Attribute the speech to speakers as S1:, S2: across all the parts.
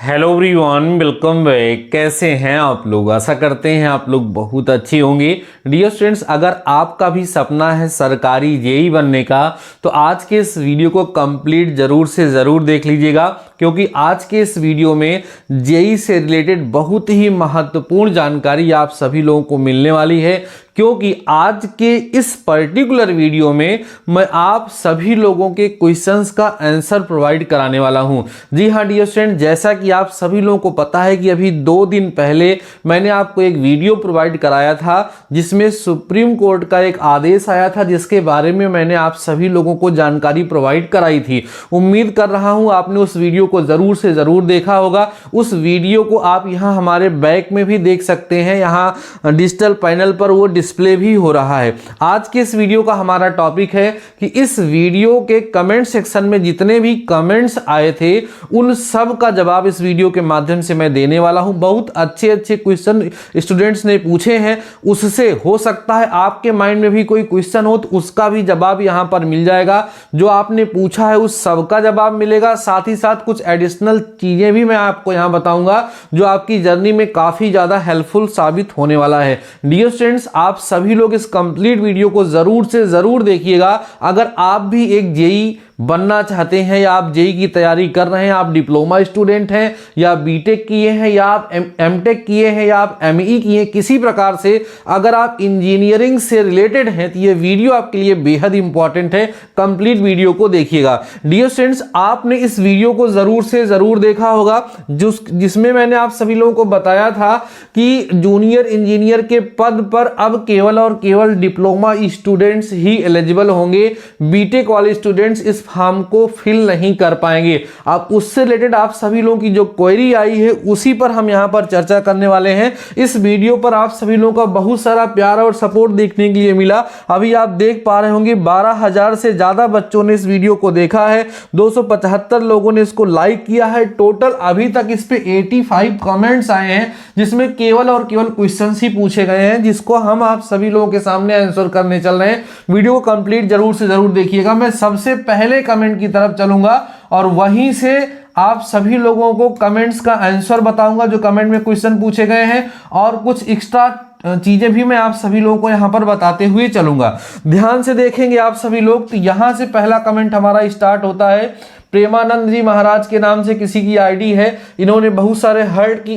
S1: Hello everyone, welcome back. कैसे हैं आप लोग? आशा करते हैं आप लोग बहुत अच्छे होंगे। डियर स्टूडेंट्स, अगर आपका भी सपना है सरकारी जेई बनने का तो आज के इस वीडियो को कंप्लीट जरूर से ज़रूर देख लीजिएगा, क्योंकि आज के इस वीडियो में जेई से रिलेटेड बहुत ही महत्वपूर्ण जानकारी आप सभी लोगों को मिलने वाली है। क्योंकि आज के इस पर्टिकुलर वीडियो में मैं आप सभी लोगों के क्वेश्चंस का आंसर प्रोवाइड कराने वाला हूं। जी हां डियर स्टूडेंट, जैसा कि आप सभी लोगों को पता है कि अभी 2 दिन पहले मैंने आपको एक वीडियो प्रोवाइड कराया था जिसमें सुप्रीम कोर्ट का एक आदेश आया था, जिसके बारे में मैंने आप सभी लोगों को जानकारी प्रोवाइड कराई थी। उम्मीद कर रहा हूं आपने उस वीडियो को जरूर से जरूर देखा होगा। उस वीडियो को आप यहां हमारे बैक में भी देख सकते हैं, यहां डिजिटल पैनल पर वो डिस्प्ले भी हो रहा है। आज के इस वीडियो का हमारा टॉपिक है कि इस वीडियो के कमेंट सेक्शन में जितने भी कमेंट्स आए थे उन सब का जवाब इस वीडियो के माध्यम से मैं देने वाला हूं। बहुत अच्छे अच्छे क्वेश्चन स्टूडेंट्स ने पूछे हैं, उससे हो सकता है आपके माइंड में भी कोई क्वेश्चन हो तो उसका भी जवाब यहां पर मिल जाएगा। जो आपने पूछा है उस सब का जवाब मिलेगा, साथ ही साथ कुछ एडिशनल चीजें भी मैं आपको यहां बताऊंगा जो आपकी जर्नी में काफी ज्यादा हेल्पफुल साबित होने वाला है। डियर स्टूडेंट्स, आप सभी लोग इस कंप्लीट वीडियो को जरूर से जरूर देखिएगा। अगर आप भी एक जेई बनना चाहते हैं या आप जेई की तैयारी कर रहे हैं, आप डिप्लोमा स्टूडेंट हैं या बीटेक किए हैं या आप एमटेक किए हैं या आप एमई किए हैं, किसी प्रकार से अगर आप इंजीनियरिंग से रिलेटेड हैं तो ये वीडियो आपके लिए बेहद इंपॉर्टेंट है। कंप्लीट वीडियो को देखिएगा। डियर स्टूडेंट्स, आपने इस वीडियो को जरूर से जरूर देखा होगा जिसमें मैंने आप सभी लोगों को बताया था कि जूनियर इंजीनियर के पद पर अब केवल और केवल डिप्लोमा स्टूडेंट्स ही एलिजिबल होंगे। बीटेक वाले स्टूडेंट्स इस फॉर्म को फिल नहीं कर पाएंगे। अब उससे रिलेटेड आप सभी लोगों की जो क्वेरी आई है उसी पर हम यहां पर चर्चा करने वाले हैं। इस वीडियो पर आप सभी लोगों का बहुत सारा प्यार और सपोर्ट देखने के लिए मिला। अभी आप देख पा रहे होंगे 12,000 से ज्यादा बच्चों ने इस वीडियो को देखा है, 275 लोगों ने इसको लाइक किया है। टोटल अभी तक इस पे 85 कमेंट्स आए हैं, जिसमें केवल और केवल क्वेश्चंस ही पूछे गए हैं, जिसको हम आप सभी लोगों के सामने आंसर करने चल रहे हैं। वीडियो को कंप्लीट जरूर से जरूर देखिएगा। मैं सबसे पहले कमेंट की तरफ चलूंगा और वहीं से आप सभी लोगों को कमेंट्स का आंसर बताऊंगा जो कमेंट में क्वेश्चन पूछे गए हैं, और कुछ एक्स्ट्रा चीजें भी मैं आप सभी लोगों को यहां पर बताते हुए चलूंगा। ध्यान से देखेंगे आप सभी लोग। तो यहां से पहला कमेंट हमारा स्टार्ट होता है। प्रेमानंद जी महाराज के नाम से किसी की आईडी है, इन्होंने बहुत सारे हार्ट की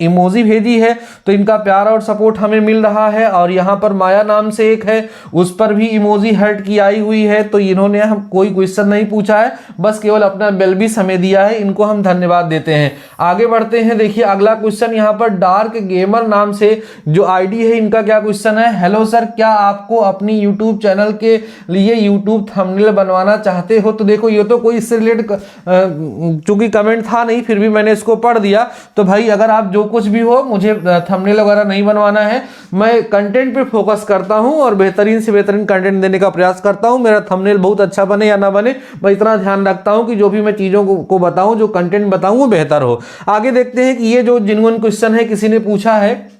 S1: इमोजी भेजी है, तो इनका प्यार और सपोर्ट हमें मिल रहा है। और यहाँ पर माया नाम से एक है, उस पर भी इमोजी हार्ट की आई हुई है, तो इन्होंने हम कोई क्वेश्चन नहीं पूछा है, बस केवल अपना बेलबिस हमें दिया है। इनको हम धन्यवाद देते हैं। आगे बढ़ते हैं। देखिए अगला क्वेश्चन यहाँ पर डार्क गेमर नाम से जो आईडी है, इनका क्या क्वेश्चन है। हेलो सर, क्या आपको अपनी यूट्यूब चैनल के लिए यूट्यूब थंबनेल बनवाना चाहते हो? तो देखो ये तो कोई इससे चूंकि कमेंट था नहीं, फिर भी मैंने इसको पढ़ दिया। तो भाई अगर आप जो कुछ भी हो, मुझे थंबनेल वगैरह नहीं बनवाना है। मैं कंटेंट पे फोकस करता हूं और बेहतरीन से बेहतरीन कंटेंट देने का प्रयास करता हूं। मेरा थंबनेल बहुत अच्छा बने या ना बने, मैं इतना ध्यान रखता हूं कि जो भी मैं चीजों को बताऊं, जो कंटेंट बताऊं वो बेहतर हो। आगे देखते हैं कि ये जो जेन्युइन क्वेश्चन है, किसी ने पूछा है,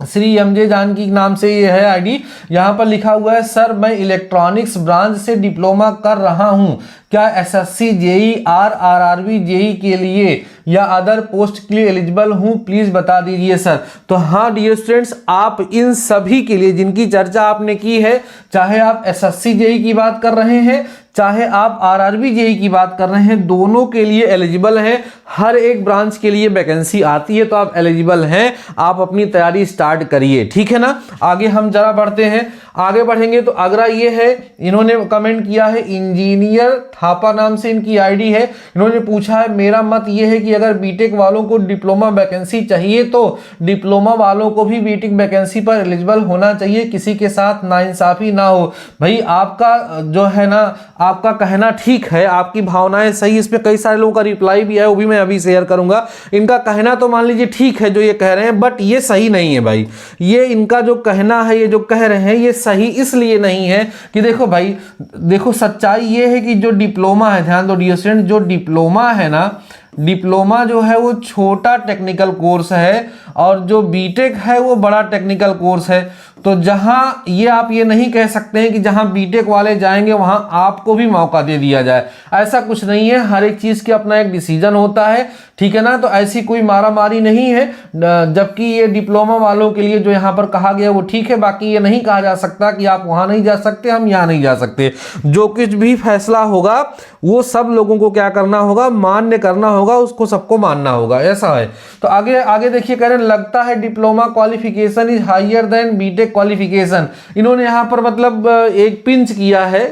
S1: श्री एमजे जानकी नाम से ये है आईडी। यहां पर लिखा हुआ है, सर मैं इलेक्ट्रॉनिक्स ब्रांच से डिप्लोमा कर रहा हूं, क्या एसएससी जेई आरआरबी जेई के लिए या अदर पोस्ट के लिए एलिजिबल हूं? प्लीज बता दीजिए सर। तो हाँ डियर स्टूडेंट्स, आप इन सभी के लिए जिनकी चर्चा आपने की है, चाहे आप एसएससी जेई की बात कर रहे हैं, चाहे आप आरआरबी जेई की बात कर रहे हैं, दोनों के लिए एलिजिबल हैं। हर एक ब्रांच के लिए वैकेंसी आती है, तो आप एलिजिबल हैं। आप अपनी तैयारी स्टार्ट करिए, ठीक है ना। आगे हम जरा बढ़ते हैं। आगे बढ़ेंगे तो अगला ये है, इन्होंने कमेंट किया है, इंजीनियर थापा नाम से इनकी आईडी है। इन्होंने पूछा है, मेरा मत ये है कि अगर बीटेक वालों को डिप्लोमा वैकेंसी चाहिए तो डिप्लोमा वालों को भी बीटेक वैकेंसी पर एलिजिबल होना चाहिए, किसी के साथ नाइंसाफी ना हो। भाई आपका जो है ना, आपका कहना ठीक है, आपकी भावनाएं सही। इसमें कई सारे लोगों का रिप्लाई भी है, वो भी मैं अभी शेयर करूंगा। इनका कहना तो मान लीजिए ठीक है जो ये कह रहे हैं, बट ये सही नहीं है भाई। ये इनका जो कहना है, ये जो कह रहे हैं, ये सही इसलिए नहीं है कि देखो भाई, देखो सच्चाई ये है कि जो डिप्लोमा है, ध्यान दो डियर स्टूडेंट, जो डिप्लोमा है ना, डिप्लोमा जो है वो छोटा टेक्निकल कोर्स है और जो बीटेक है वो बड़ा टेक्निकल कोर्स है। तो जहां ये आप ये नहीं कह सकते हैं कि जहां बीटेक वाले जाएंगे वहां आपको भी मौका दे दिया जाए, ऐसा कुछ नहीं है। हर एक चीज के अपना एक डिसीजन होता है, ठीक है ना। तो ऐसी कोई मारामारी नहीं है, जबकि ये डिप्लोमा वालों के लिए जो यहाँ पर कहा गया वो ठीक है। बाकी ये नहीं कहा जा सकता कि आप वहां नहीं जा सकते, हम यहाँ नहीं जा सकते। जो कुछ भी फैसला होगा वो सब लोगों को क्या करना होगा, मान्य करना होगा, उसको सबको मानना होगा, ऐसा है। तो आगे आगे देखिए, कह रहे लगता है diploma qualification is higher than BTech qualification. इन्होंने यहाँ पर मतलब एक पिंच किया है,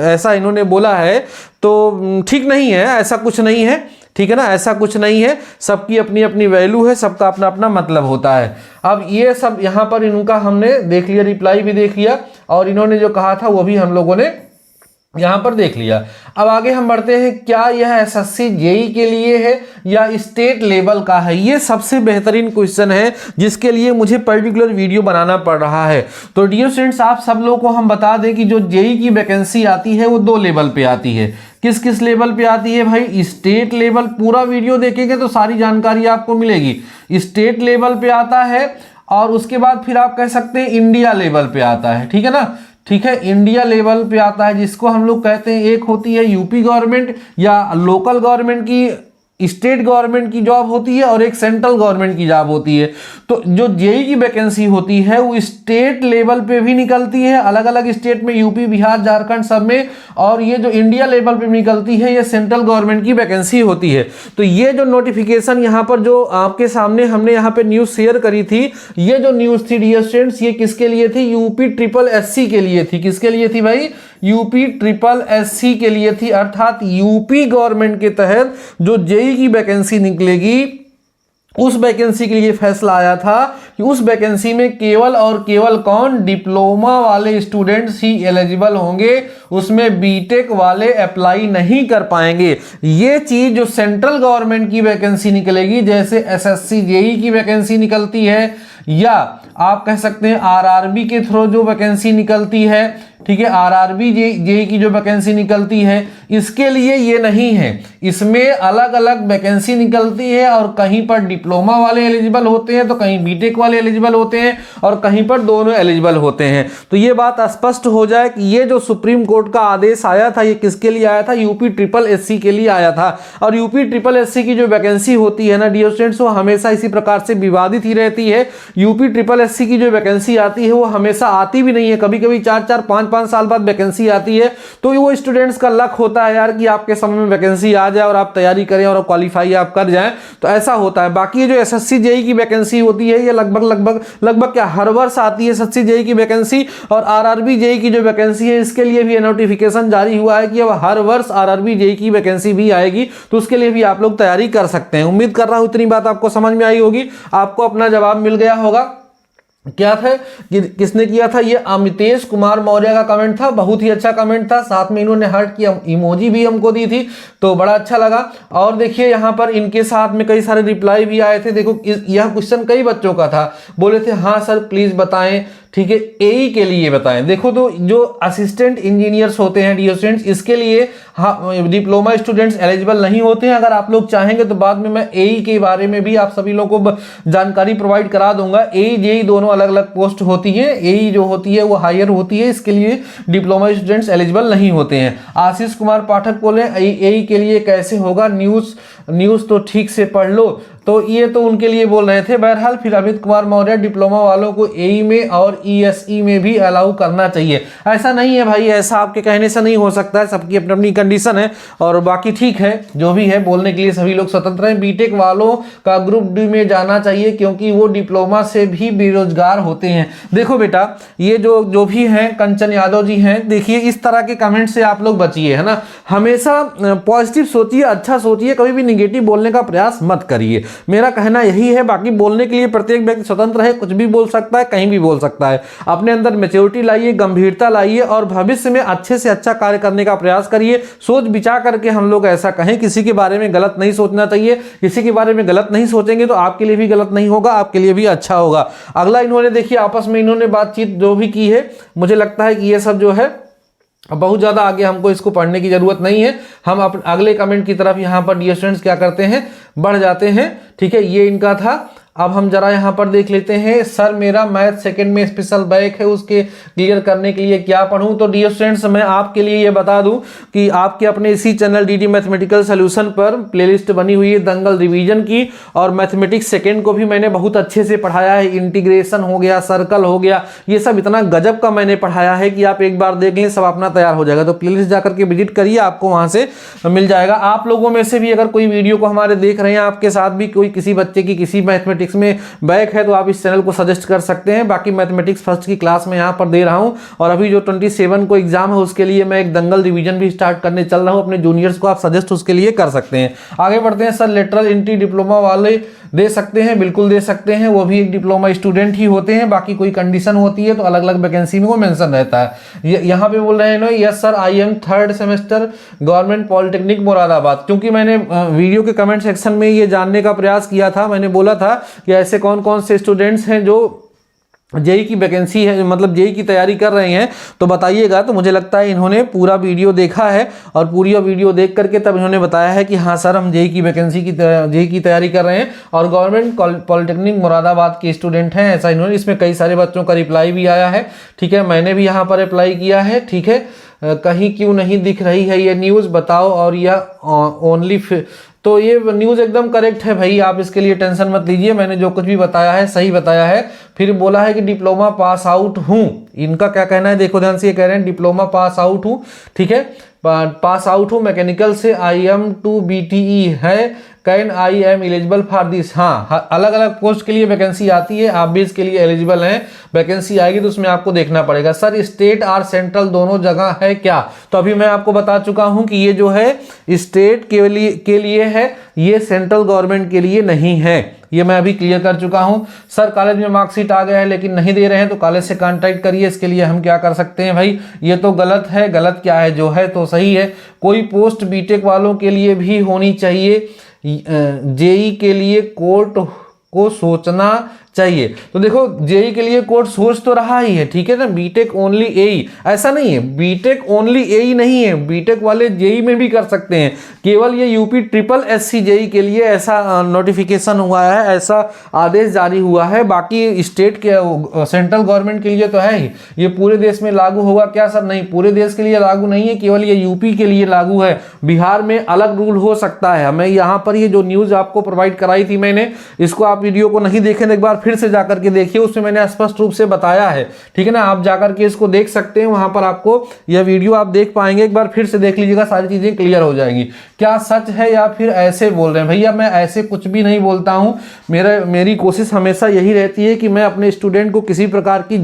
S1: ऐसा इन्होंने बोला है। तो ठीक नहीं है, ऐसा कुछ नहीं है, ठीक है ना, ऐसा कुछ नहीं है। सबकी अपनी अपनी वैल्यू है, सबका अपना अपना मतलब होता है। अब ये सब यहाँ पर इनका हमने देख लिया, रिप्लाई भी देख लिया और इन्होंने जो कहा था वो भी हम लोगों ने यहाँ पर देख लिया। अब आगे हम बढ़ते हैं, क्या यह एसएससी जेई के लिए है या स्टेट लेवल का है? ये सबसे बेहतरीन क्वेश्चन है जिसके लिए मुझे पर्टिकुलर वीडियो बनाना पड़ रहा है। तो डियर स्टूडेंट्स, आप सब लोगों को हम बता दें कि जो जेई की वैकेंसी आती है वो 2 लेवल पे आती है। किस किस लेवल पे आती है भाई? स्टेट लेवल, पूरा वीडियो देखेंगे तो सारी जानकारी आपको मिलेगी। स्टेट लेवल पे आता है और उसके बाद फिर आप कह सकते हैं इंडिया लेवल पे आता है, ठीक है ना। ठीक है, इंडिया लेवल पे आता है जिसको हम लोग कहते हैं, एक होती है यूपी गवर्नमेंट या लोकल गवर्नमेंट की, स्टेट गवर्नमेंट की जॉब होती है और एक सेंट्रल गवर्नमेंट की जॉब होती है। तो जो जेई की वैकेंसी होती है वो स्टेट लेवल पे भी निकलती है, अलग अलग स्टेट में, यूपी, बिहार, झारखंड सब में। और ये जो इंडिया लेवल पे निकलती है ये सेंट्रल गवर्नमेंट की वैकेंसी होती है। तो ये जो नोटिफिकेशन यहाँ पर जो आपके सामने हमने यहाँ पे न्यूज शेयर करी थी, ये जो न्यूज थी डियर स्टूडेंट्स, ये किसके लिए थी? यूपी ट्रिपल एससी के लिए थी। किसके लिए थी भाई? यूपी ट्रिपल एससी के लिए थी। अर्थात यूपी गवर्नमेंट के तहत जो जेई की वैकेंसी निकलेगी उस वैकेंसी के लिए फैसला आया था कि उस वैकेंसी में केवल और केवल कौन? डिप्लोमा वाले स्टूडेंट्स ही एलिजिबल होंगे, उसमें बीटेक वाले अप्लाई नहीं कर पाएंगे। ये चीज जो सेंट्रल गवर्नमेंट की वैकेंसी निकलेगी, जैसे एसएससी जेई की वैकेंसी निकलती है या आप कह सकते हैं आरआरबी के थ्रू जो वैकेंसी निकलती है, ठीक है, आरआरबी जेई की जो वैकेंसी निकलती है, इसके लिए ये नहीं है। इसमें अलग अलग वैकेंसी निकलती है और कहीं पर डिप्लोमा वाले एलिजिबल होते हैं तो कहीं बीटेक वाले एलिजिबल होते हैं और कहीं पर दोनों एलिजिबल होते हैं। तो ये बात स्पष्ट हो जाए कि ये जो सुप्रीम कोर्ट का आदेश आया था ये किसके लिए आया था? यूपी ट्रिपल एससी के लिए आया था। और यूपी ट्रिपल एससी की जो वैकेंसी होती है ना डियर स्टूडेंट्स, वो हमेशा इसी प्रकार से विवादित ही रहती है। यूपी ट्रिपल एससी की जो वैकेंसी आती है वो हमेशा आती भी नहीं है, कभी कभी 4-4, 5-5 साल बाद वैकेंसी आती है। तो वो स्टूडेंट्स का लक होता है यार कि आपके समय में वैकेंसी आ जाए और आप तैयारी करें और क्वालिफाई आप कर जाएं, तो ऐसा होता है। बाकी ये जो एसएससी जेई की वैकेंसी होती है ये लगभग क्या हर वर्ष आती है एसएससी जेई की वैकेंसी। और आरआरबी जेई की जो वैकेंसी है इसके लिए भी नोटिफिकेशन जारी हुआ है कि अब हर वर्ष आरआरबी जेई की वैकेंसी भी आएगी, तो उसके लिए भी आप लोग तैयारी कर सकते हैं। उम्मीद कर रहा हूं इतनी बात आपको समझ में आई होगी, आपको अपना जवाब मिल गया होगा। क्या था कि किसने किया था? ये अमितेश कुमार मौर्य का कमेंट था, बहुत ही अच्छा कमेंट था। साथ में इन्होंने हार्ट की इमोजी भी हमको दी थी, तो बड़ा अच्छा लगा। और देखिए यहाँ पर इनके साथ में कई सारे रिप्लाई भी आए थे। देखो यह क्वेश्चन कई बच्चों का था, बोले थे हाँ सर प्लीज बताएं, ठीक है, एई के लिए बताएं। देखो तो जो असिस्टेंट इंजीनियर्स होते हैं डियर स्टूडेंट्स, इसके लिए हाँ डिप्लोमा स्टूडेंट्स एलिजिबल नहीं होते हैं। अगर आप लोग चाहेंगे तो बाद में मैं एई के बारे में भी आप सभी लोगों को जानकारी प्रोवाइड करा दूंगा। एई जेई दोनों अलग अलग पोस्ट होती है, एई जो होती है वो हायर होती है, इसके लिए डिप्लोमा स्टूडेंट्स एलिजिबल नहीं होते हैं। आशीष कुमार पाठक बोले एई के लिए कैसे होगा? न्यूज तो ठीक से पढ़ लो, तो ये तो उनके लिए बोल रहे थे। बहरहाल फिर अमित कुमार मौर्य, डिप्लोमा वालों को एई में और ईएसई में भी अलाउ करना चाहिए। ऐसा नहीं है भाई, ऐसा आपके कहने से नहीं हो सकता है, सबकी अपनी अपनी कंडीशन है। और बाकी ठीक है, जो भी है बोलने के लिए सभी लोग स्वतंत्र हैं। बीटेक वालों का ग्रुप डी में जाना चाहिए क्योंकि वो डिप्लोमा से भी बेरोजगार होते हैं। देखो बेटा, ये जो भी हैं, कंचन यादव जी हैं, देखिए इस तरह के कमेंट से आप लोग बचिए, है ना। हमेशा पॉजिटिव सोचिए, अच्छा सोचिए, कभी भी निगेटिव बोलने का प्रयास मत करिए, मेरा कहना यही है। बाकी बोलने के लिए प्रत्येक व्यक्ति स्वतंत्र है, कुछ भी बोल सकता है, कहीं भी बोल सकता है। अपने अंदर मैच्योरिटी लाइए, गंभीरता लाइए और भविष्य में अच्छे से अच्छा कार्य करने का प्रयास करिए। सोच विचार करके हम लोग ऐसा कहें, किसी के बारे में गलत नहीं सोचना चाहिए। किसी के बारे में गलत नहीं सोचेंगे तो आपके लिए भी गलत नहीं होगा, आपके लिए भी अच्छा होगा। अगला इन्होंने देखिए आपस में इन्होंने बातचीत जो भी की है, मुझे लगता है कि ये सब जो है अब बहुत ज़्यादा आगे हमको इसको पढ़ने की ज़रूरत नहीं है, हम अगले कमेंट की तरफ यहाँ पर डियर स्टूडेंट्स क्या करते हैं, बढ़ जाते हैं। ठीक है, ये इनका था। अब हम जरा यहाँ पर देख लेते हैं, सर मेरा मैथ सेकंड में स्पेशल बैक है, उसके क्लियर करने के लिए क्या पढूं। तो डियर स्टूडेंट्स मैं आपके लिए ये बता दूं कि आपके अपने इसी चैनल डीडी मैथमेटिकल सॉल्यूशन पर प्लेलिस्ट बनी हुई है दंगल रिवीजन की, और मैथमेटिक्स सेकंड को भी मैंने बहुत अच्छे से पढ़ाया है। इंटीग्रेशन हो गया, सर्कल हो गया, ये सब इतना गजब का मैंने पढ़ाया है कि आप एक बार देख लें, सब अपना तैयार हो जाएगा। तो प्लेलिस्ट जाकर के विजिट करिए, आपको वहां से मिल जाएगा। आप लोगों में से भी अगर कोई वीडियो को हमारे देख रहे हैं, आपके साथ भी कोई किसी बच्चे की किसी मैथमेटिक्स में बैक है, तो आप इस चैनल को सजेस्ट कर सकते हैं। बाकी मैथमेटिक्स फर्स्ट की क्लास में यहाँ पर दे रहा हूँ, और अभी जो 27 को एग्जाम है उसके लिए मैं एक दंगल रिवीजन भी स्टार्ट करने चल रहा हूँ। अपने जूनियर्स को आप सजेस्ट उसके लिए कर सकते हैं। आगे बढ़ते हैं। सर लेटरल एंट्री डिप्लोमा वाले दे सकते हैं? बिल्कुल दे सकते हैं, वो भी एक डिप्लोमा स्टूडेंट ही होते हैं। बाकी कोई कंडीशन होती है तो अलग अलग वैकेंसी में वो मेंशन रहता है। यहाँ पे बोल रहे हैं yes sir I am third semester government polytechnic Moradabad. क्योंकि मैंने वीडियो के कमेंट सेक्शन में ये जानने का प्रयास किया था, मैंने बोला था कि ऐसे कौन कौन से स्टूडेंट्स हैं जो जेई की वैकेंसी है, मतलब जेई की तैयारी कर रहे हैं, तो बताइएगा। तो मुझे लगता है इन्होंने पूरा वीडियो देखा है, और पूरी वीडियो देख करके तब इन्होंने बताया है कि हाँ सर हम जेई की वैकेंसी की जेई की तैयारी कर रहे हैं और गवर्नमेंट पॉलिटेक्निक मुरादाबाद के स्टूडेंट हैं, ऐसा इन्होंने। इसमें कई सारे बच्चों का रिप्लाई भी आया है। ठीक है, मैंने भी यहाँ पर अप्लाई किया है। ठीक है, कहीं क्यों नहीं दिख रही है ये न्यूज़ बताओ, और यह ओनली तो ये न्यूज़ एकदम करेक्ट है भाई, आप इसके लिए टेंशन मत लीजिए। मैंने जो कुछ भी बताया है सही बताया है। फिर बोला है कि डिप्लोमा पास आउट हूँ, इनका क्या कहना है देखो ध्यान से। ये कह रहे हैं डिप्लोमा पास आउट हूँ। ठीक है, पास आउट हूँ मैकेनिकल से, IM2 BTE है, can I am eligible for this. हाँ, अलग अलग पोस्ट के लिए वैकेंसी आती है, आप भी इसके लिए एलिजिबल हैं। वैकेंसी आएगी तो उसमें आपको देखना पड़ेगा। सर स्टेट और सेंट्रल दोनों जगह है क्या? तो अभी मैं आपको बता चुका हूं कि ये जो है स्टेट के लिए है, ये सेंट्रल गवर्नमेंट के लिए नहीं है, ये मैं अभी क्लियर कर चुका हूं। सर कॉलेज में मार्कशीट आ गया है लेकिन नहीं दे रहे हैं, तो कॉलेज से कांटेक्ट करिए। इसके लिए हम क्या कर सकते हैं भाई, ये तो गलत है। गलत क्या है, जो है तो सही है। कोई पोस्ट बीटेक वालों के लिए भी होनी चाहिए, जेई के लिए कोर्ट को सोचना चाहिए। तो देखो जेई के लिए कोर्ट सोच तो रहा ही है, ठीक है ना। बीटेक ओनली एई ऐसा नहीं है, बीटेक ओनली एई नहीं है, बीटेक वाले जेई में भी कर सकते हैं। केवल ये यूपी ट्रिपल एससी जेई के लिए ऐसा नोटिफिकेशन हुआ है, ऐसा आदेश जारी हुआ है। बाकी स्टेट के सेंट्रल गवर्नमेंट के लिए तो है ही। ये पूरे देश में लागू होगा क्या सर? नहीं, पूरे देश के लिए लागू नहीं है, केवल ये यूपी के लिए लागू है। बिहार में अलग रूल हो सकता है। मैं यहाँ पर ये जो न्यूज़ आपको प्रोवाइड कराई थी मैंने, इसको आप वीडियो को नहीं देखें, एक बार फिर से जाकर के देखिए, उसमें मैंने स्पष्ट रूप से बताया है। ठीक है ना, आप जाकर के इसको देख सकते हैं, वहां पर आपको यह वीडियो आप देख पाएंगे। एक बार फिर से देख लीजिएगा, सारी चीजें क्लियर हो जाएंगी। क्या सच है या फिर ऐसे बोल रहे हैं? भैया मैं ऐसे कुछ भी नहीं बोलता हूं। मेरी कोशिश हमेशा यही रहती है कि मैं अपने स्टूडेंट को किसी प्रकार की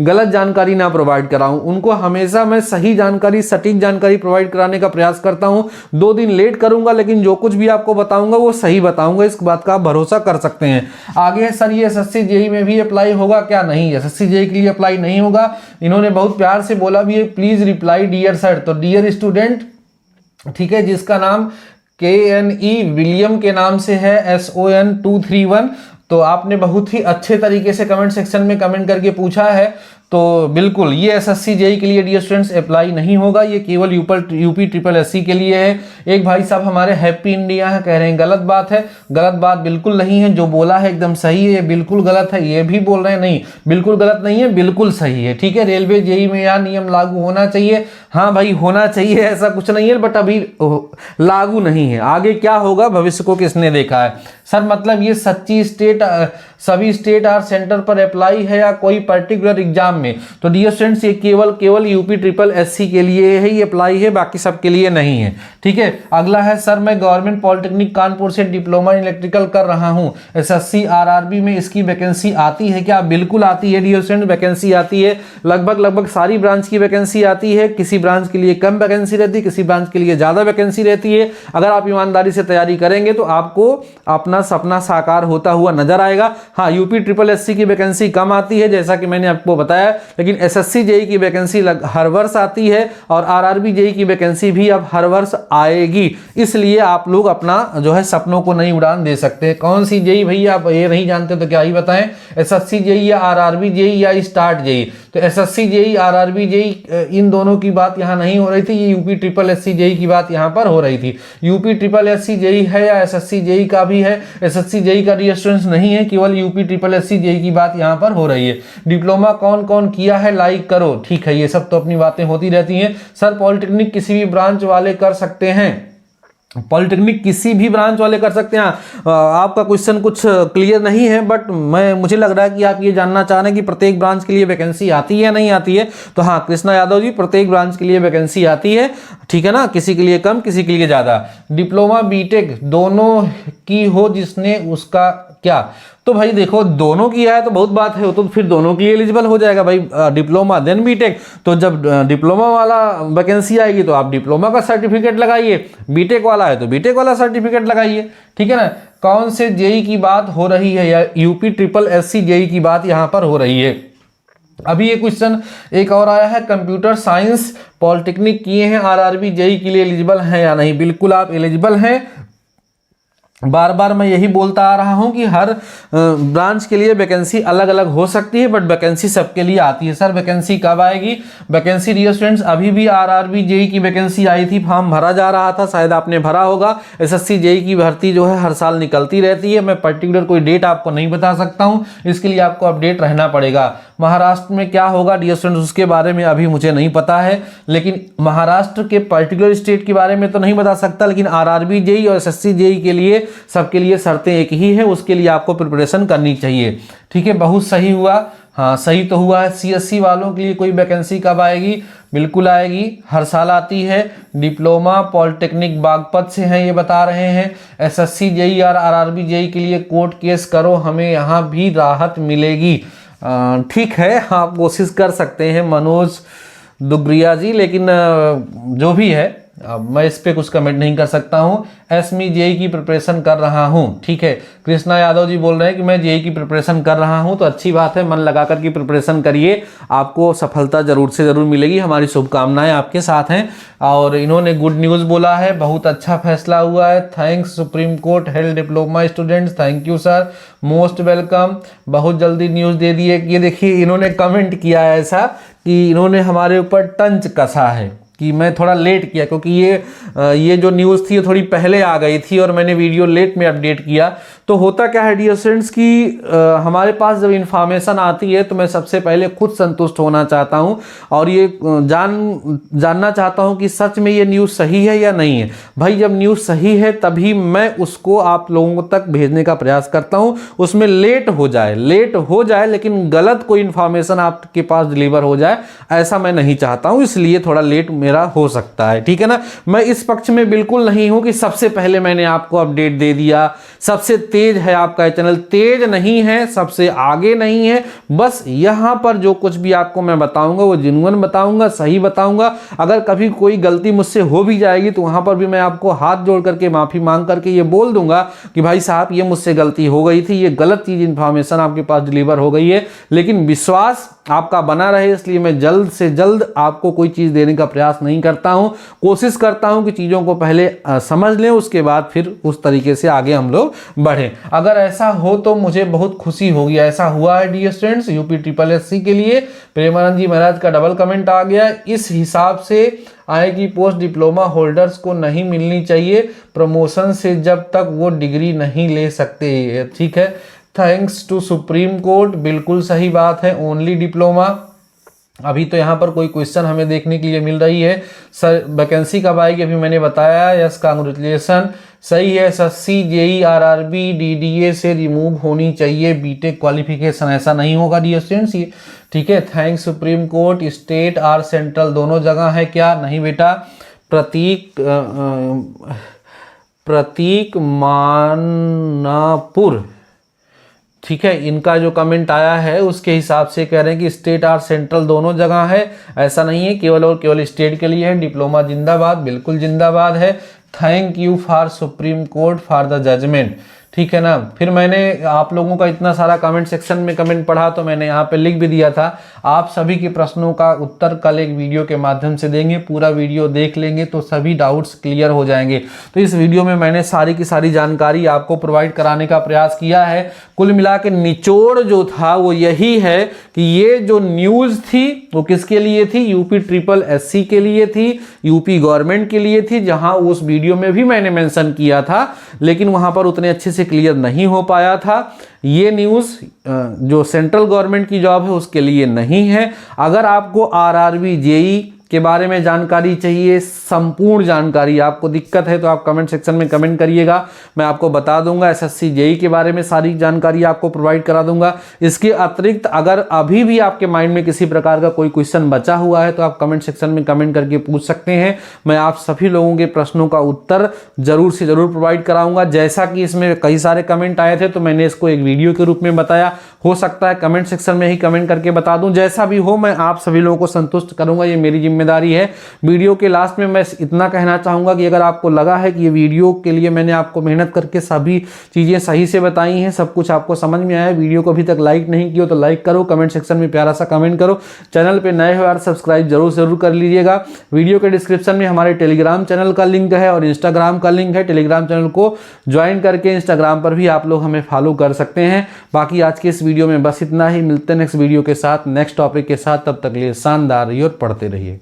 S1: गलत जानकारी ना प्रोवाइड कराऊं। उनको हमेशा मैं सही जानकारी, सटीक जानकारी प्रोवाइड कराने का प्रयास करता हूं। 2 दिन लेट करूंगा, लेकिन जो कुछ भी आपको बताऊंगा वो सही बताऊंगा, इस बात का आप भरोसा कर सकते हैं। आगे है सर, ये एसएससी जेई में भी अप्लाई होगा क्या? नहीं, एसएससी जेई के लिए अप्लाई नहीं होगा। इन्होंने बहुत प्यार से बोला भी है, प्लीज रिप्लाई डियर सर। तो डियर स्टूडेंट, ठीक है, जिसका नाम KNE विलियम के नाम से है, SON231, तो आपने बहुत ही अच्छे तरीके से कमेंट सेक्शन में कमेंट करके पूछा है। तो बिल्कुल ये एसएससी जेई के लिए डियर स्टूडेंट्स अप्लाई नहीं होगा, ये केवल यूपी ट्रिपल एससी के लिए है। एक भाई साहब हमारे हैप्पी इंडिया है, कह रहे हैं गलत बात है। गलत बात बिल्कुल नहीं है, जो बोला है एकदम सही है। ये बिल्कुल गलत है, ये भी बोल रहे हैं नहीं, बिल्कुल गलत नहीं है, बिल्कुल सही है। ठीक है, रेलवे जेई में यह नियम लागू होना चाहिए। हाँ भाई होना चाहिए, ऐसा कुछ नहीं है, बट अभी लागू नहीं है। आगे क्या होगा भविष्य को किसने देखा है। सर मतलब ये सभी स्टेट और सेंटर पर अप्लाई है या कोई पर्टिकुलर एग्जाम में? तो डियर स्टूडेंट्स, ये केवल यूपी ट्रिपल एससी के लिए है, ये अप्लाई है, बाकी सब के लिए नहीं है। ठीक है, अगला है सर, मैं गवर्नमेंट पॉलिटेक्निक कानपुर से डिप्लोमा इन इलेक्ट्रिकल कर रहा हूँ, एसएससी आरआरबी में इसकी वैकेंसी आती है क्या? बिल्कुल आती है डियर स्टूडेंट, वैकेंसी आती है। लगभग सारी ब्रांच की वैकेंसी आती है। किसी ब्रांच के लिए कम वैकेंसी रहती है, किसी ब्रांच के लिए ज्यादा वैकेंसी रहती है। अगर आप ईमानदारी से तैयारी करेंगे तो आपको अपना सपना साकार होता हुआ नजर आएगा। हाँ, यूपी ट्रिपल एससी की वैकेंसी कम आती है जैसा कि मैंने आपको बताया, लेकिन एसएससी जेई की वैकेंसी हर वर्ष आती है और आरआरबी जेई की वैकेंसी भी अब हर वर्ष आएगी। इसलिए आप लोग अपना जो है सपनों को नई उड़ान दे सकते हैं। कौन सी जेई भैया, आप ये नहीं जानते तो क्या ही बताएं, एसएससी जेई या आरआरबी जेई या स्टार्ट जेई? तो एसएससी जेई, आरआरबी जेई, इन दोनों की बात यहाँ नहीं हो रही थी, ये यूपी ट्रिपल एससी जेई की बात यहाँ पर हो रही थी। यूपी ट्रिपल एससी जेई है या एसएससी जेई का भी है, एसएससी जेई का रीएस्योरेंस नहीं है, केवल यूपी ट्रिपल एससी जेई की बात यहाँ पर हो रही है। डिप्लोमा कौन कौन किया है लाइक करो। ठीक है, ये सब तो अपनी बातें होती रहती हैं। सर पॉलिटेक्निक किसी भी ब्रांच वाले कर सकते हैं? पॉलिटेक्निक किसी भी ब्रांच वाले कर सकते हैं। आपका क्वेश्चन कुछ क्लियर नहीं है, बट मुझे लग रहा है कि आप ये जानना चाह रहे हैं कि प्रत्येक ब्रांच के लिए वैकेंसी आती है या नहीं आती है। तो हाँ कृष्णा यादव जी, प्रत्येक ब्रांच के लिए वैकेंसी आती है, ठीक है ना, किसी के लिए कम किसी के लिए ज़्यादा। डिप्लोमा बीटेक दोनों की हो जिसने उसका क्या? तो भाई देखो, दोनों किया है तो बहुत बात है, वो तो फिर दोनों के लिए एलिजिबल हो जाएगा भाई, डिप्लोमा देन बीटेक। तो जब डिप्लोमा वाला वैकेंसी आएगी तो आप डिप्लोमा का सर्टिफिकेट लगाइए, बीटेक वाला है तो बीटेक वाला सर्टिफिकेट लगाइए, ठीक है ना। कौन से जेई की बात हो रही है? या यूपी ट्रिपल एससी जेई की बात यहाँ पर हो रही है। अभी ये क्वेश्चन एक और आया है, कंप्यूटर साइंस पॉलिटेक्निक किए हैं आरआरबी जेई के लिए एलिजिबल हैं या नहीं? बिल्कुल आप एलिजिबल हैं। बार बार मैं यही बोलता आ रहा हूं कि हर ब्रांच के लिए वैकेंसी अलग अलग हो सकती है, बट वैकेंसी सबके लिए आती है। सर वैकेंसी कब आएगी? वैकेंसी डियर स्टूडेंट्स, अभी भी आरआरबी जेई की वैकेंसी आई थी, फॉर्म भरा जा रहा था, शायद आपने भरा होगा। एसएससी जेई की भर्ती जो है हर साल निकलती रहती है। मैं पर्टिकुलर कोई डेट आपको नहीं बता सकता हूँ, इसके लिए आपको अपडेट रहना पड़ेगा। महाराष्ट्र में क्या होगा डियर स्टूडेंट्स, उसके बारे में अभी मुझे नहीं पता है, लेकिन महाराष्ट्र के पर्टिकुलर स्टेट के बारे में तो नहीं बता सकता, लेकिन आरआरबी जेई और एसएससी जेई के लिए सबके लिए शर्तें एक ही है, उसके लिए आपको प्रिपरेशन करनी चाहिए, ठीक है। बहुत सही हुआ, हाँ सही तो हुआ है। सीएससी वालों के लिए कोई वैकेंसी कब आएगी? बिल्कुल आएगी, हर साल आती है। डिप्लोमा पॉलिटेक्निक बागपत से हैं, ये बता रहे हैं। एसएससी जेई और आरआरबी जेई के लिए कोर्ट केस करो, हमें यहाँ भी राहत मिलेगी। ठीक है, आप कोशिश कर सकते हैं मनोज दुग्रिया जी, लेकिन जो भी है मैं इस पे कुछ कमेंट नहीं कर सकता हूँ। एसमी जेई की प्रिपरेशन कर रहा हूँ, ठीक है। कृष्णा यादव जी बोल रहे हैं कि मैं जेई की प्रिपरेशन कर रहा हूँ, तो अच्छी बात है, मन लगा कर की प्रिपरेशन करिए, आपको सफलता जरूर से जरूर मिलेगी। हमारी शुभकामनाएं आपके साथ हैं। और इन्होंने गुड न्यूज़ बोला है, बहुत अच्छा फैसला हुआ है, thanks supreme court health diploma students, thank you sir, most welcome. बहुत जल्दी न्यूज़ दे दिए। ये देखिए इन्होंने कमेंट किया है ऐसा कि इन्होंने हमारे ऊपर टंच कसा है कि मैं थोड़ा लेट किया, क्योंकि ये जो न्यूज़ थी थोड़ी पहले आ गई थी और मैंने वीडियो लेट में अपडेट किया। तो होता क्या है डियर स्टूडेंट्स कि हमारे पास जब इन्फॉर्मेशन आती है तो मैं सबसे पहले खुद संतुष्ट होना चाहता हूं और ये जानना चाहता हूं कि सच में ये न्यूज़ सही है या नहीं है। भाई जब न्यूज़ सही है तभी मैं उसको आप लोगों तक भेजने का प्रयास करता हूं, उसमें लेट हो जाए लेकिन गलत कोई इन्फॉर्मेशन आपके पास डिलीवर हो जाए, ऐसा मैं नहीं चाहता हूं, इसलिए थोड़ा लेट मेरा हो सकता है, ठीक है ना। मैं इस पक्ष में बिल्कुल नहीं हूं कि सबसे पहले मैंने आपको अपडेट दे दिया, सबसे तेज है आपका चैनल, तेज नहीं है, सबसे आगे नहीं है। बस यहां पर जो कुछ भी आपको मैं बताऊंगा वो जेन्युइन बताऊंगा, सही बताऊंगा। अगर कभी कोई गलती मुझसे हो भी जाएगी तो वहां पर भी मैं आपको हाथ जोड़ करके माफी मांग करके ये बोल दूंगा कि भाई साहब ये मुझसे गलती हो गई थी, ये गलत चीज इंफॉर्मेशन आपके पास डिलीवर हो गई है। लेकिन विश्वास आपका बना रहे इसलिए मैं जल्द से जल्द आपको कोई चीज देने का प्रयास नहीं करता हूं, कोशिश करता हूं कि चीजों को पहले समझ लें, उसके बाद फिर उस तरीके से आगे हम लोग बढ़ें। अगर ऐसा हो तो मुझे बहुत खुशी होगी। ऐसा हुआ है dear students, UP triple SC के लिए प्रेमानंद जी महाराज का डबल कमेंट आ गया। इस हिसाब से आएगी पोस्ट डिप्लोमा होल्डर्स को नहीं मिलनी चाहिए प्रमोशन से जब तक वो डिग्री नहीं ले सकते, ठीक है। थैंक्स टू सुप्रीम कोर्ट, बिल्कुल सही बात है, ओनली डिप्लोमा। अभी तो यहाँ पर कोई क्वेश्चन हमें देखने के लिए मिल रही है, सर वैकेंसी कब आएगी, अभी मैंने बताया। यस कांग्रेचुलेसन, सही है। एसएससी जेई आरआरबी डीडीए से रिमूव होनी चाहिए बीटेक क्वालिफिकेशन, ऐसा नहीं होगा डियर स्टूडेंट्स ये, ठीक है। थैंक्स सुप्रीम कोर्ट, स्टेट और सेंट्रल दोनों जगह है क्या? नहीं बेटा, प्रतीक मानापुर, ठीक है, इनका जो कमेंट आया है उसके हिसाब से कह रहे हैं कि स्टेट और सेंट्रल दोनों जगह है, ऐसा नहीं है, केवल और केवल स्टेट के लिए है। डिप्लोमा जिंदाबाद, बिल्कुल जिंदाबाद है। Thank you for supreme court for the judgement, ठीक है ना। फिर मैंने आप लोगों का इतना सारा कमेंट सेक्शन में कमेंट पढ़ा तो मैंने यहाँ पे लिख भी दिया था, आप सभी के प्रश्नों का उत्तर कल एक वीडियो के माध्यम से देंगे। पूरा वीडियो देख लेंगे तो सभी डाउट्स क्लियर हो जाएंगे। तो इस वीडियो में मैंने सारी की सारी जानकारी आपको प्रोवाइड कराने का प्रयास किया है। कुल मिला के निचोड़ जो था वो यही है कि ये जो न्यूज़ थी वो किसके लिए थी, यूपी ट्रिपल एससी के लिए थी, यूपी गवर्नमेंट के लिए थी, जहां उस वीडियो में भी मैंने मेंशन किया था, लेकिन वहां पर उतने अच्छे से क्लियर नहीं हो पाया था। ये न्यूज़ जो सेंट्रल गवर्नमेंट की जॉब है उसके लिए नहीं है। अगर आपको आरआरबी जेई के बारे में जानकारी चाहिए, संपूर्ण जानकारी, आपको दिक्कत है तो आप कमेंट सेक्शन में कमेंट करिएगा, मैं आपको बता दूंगा। एसएससी जेई के बारे में सारी जानकारी आपको प्रोवाइड करा दूंगा। इसके अतिरिक्त अगर अभी भी आपके माइंड में किसी प्रकार का कोई क्वेश्चन बचा हुआ है तो आप कमेंट सेक्शन में कमेंट करके पूछ सकते हैं। मैं आप सभी लोगों के प्रश्नों का उत्तर जरूर से जरूर प्रोवाइड कराऊंगा। जैसा कि इसमें कई सारे कमेंट आए थे तो मैंने इसको एक वीडियो के रूप में बताया। हो सकता है कमेंट सेक्शन में ही कमेंट करके बता दूं, जैसा भी हो मैं आप सभी लोगों को संतुष्ट करूंगा, ये मेरी जिम्मेदारी है। वीडियो के लास्ट में मैं इतना कहना चाहूंगा कि अगर आपको लगा है कि ये वीडियो के लिए मैंने आपको मेहनत करके सभी चीजें सही से बताई हैं, सब कुछ आपको समझ में आया, वीडियो को अभी तक लाइक नहीं किया तो लाइक करो, कमेंट सेक्शन में प्यारा सा कमेंट करो। चैनल पे नए हो यार सब्सक्राइब जरूर कर लीजिएगा। वीडियो के डिस्क्रिप्शन में हमारे टेलीग्राम चैनल का लिंक है और इंस्टाग्राम का लिंक है। टेलीग्राम चैनल को ज्वाइन करके इंस्टाग्राम पर भी आप लोग हमें फॉलो कर सकते हैं। बाकी आज के इस वीडियो में बस इतना ही, मिलते हैं नेक्स्ट वीडियो के साथ, नेक्स्ट टॉपिक के साथ। तब तक के लिए शानदार रहिए और पढ़ते रहिए।